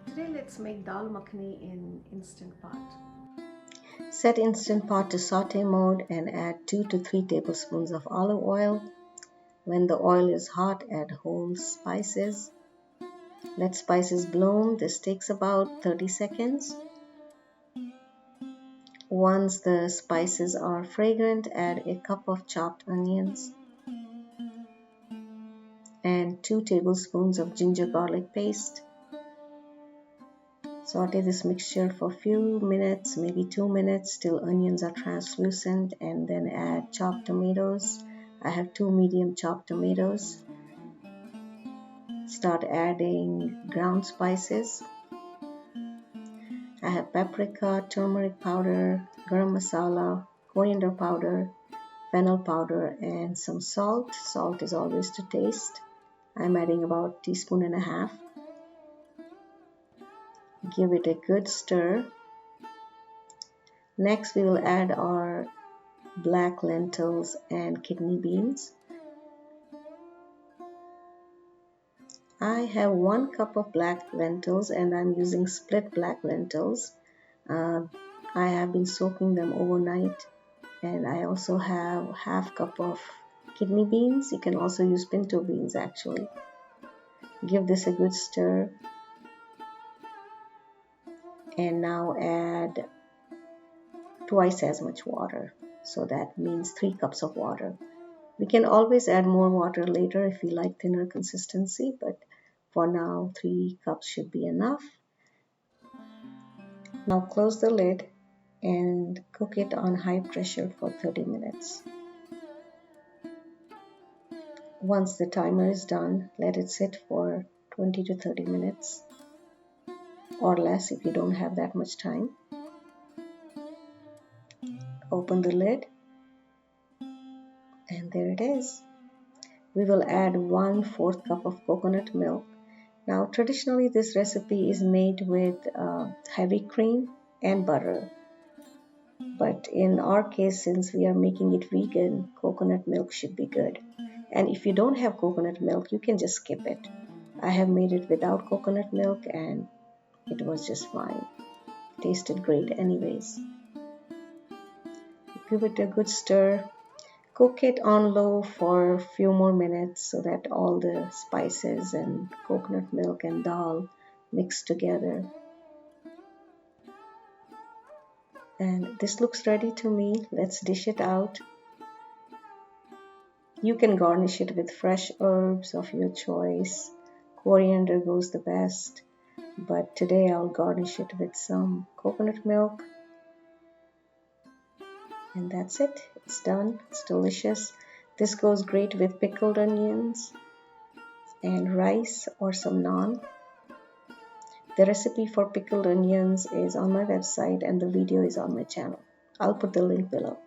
Today let's make Dal Makhani in Instant Pot. Set Instant Pot to saute mode and add 2 to 3 tablespoons of olive oil. When the oil is hot, add whole spices. Let spices bloom. This takes about 30 seconds. Once the spices are fragrant, add a cup of chopped onions and 2 tablespoons of ginger garlic paste. Saute this mixture for a few minutes, maybe 2 minutes, till onions are translucent, and then add chopped tomatoes. I have 2 medium chopped tomatoes. Start adding ground spices. I have paprika, turmeric powder, garam masala, coriander powder, fennel powder, and some salt. Salt is always to taste. I'm adding about a teaspoon and a half. Give it a good stir. Next, we will add our black lentils and kidney beans. I have 1 cup of black lentils and I'm using split black lentils. I have been soaking them overnight, and I also have half cup of kidney beans. You can also use pinto beans actually. Give this a good stir and now add twice as much water. So that means 3 cups of water. We can always add more water later if we like thinner consistency, but for now 3 cups should be enough. Now close the lid and cook it on high pressure for 30 minutes. Once the timer is done, let it sit for 20 to 30 minutes or less if you don't have that much time. Open the lid and there it is. We will add 1/4 cup of coconut milk. Now traditionally this recipe is made with heavy cream and butter. But in our case, since we are making it vegan, coconut milk should be good. And if you don't have coconut milk, you can just skip it. I have made it without coconut milk and it was just fine. Tasted great anyways. Give it a good stir. Cook it on low for a few more minutes so that all the spices and coconut milk and dal mix together. And this looks ready to me. Let's dish it out. You can garnish it with fresh herbs of your choice. Coriander goes the best, but today I'll garnish it with some coconut milk. And that's it. It's done. It's delicious. This goes great with pickled onions and rice or some naan. The recipe for pickled onions is on my website and the video is on my channel. I'll put the link below.